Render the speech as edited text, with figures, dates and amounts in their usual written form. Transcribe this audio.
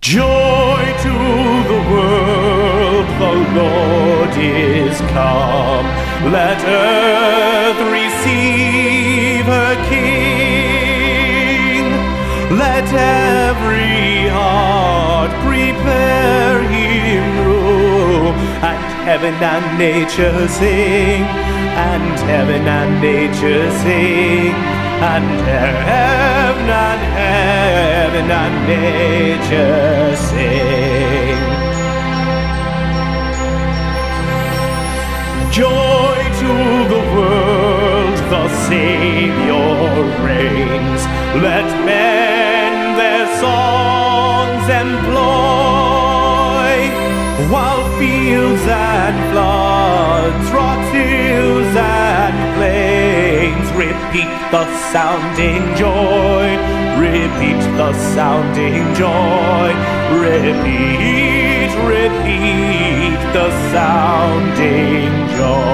Joy to the world, the Lord is come. Let earth receive her King. Let every heart prepare him room. And heaven and nature sing, and heaven and nature sing, and heaven and nature sing. Joy to the world, the Savior reigns. Let men their songs employ, while fields and floods, rocks, hills and plains repeat the sounding joy, repeat the sounding joy, repeat the sounding joy.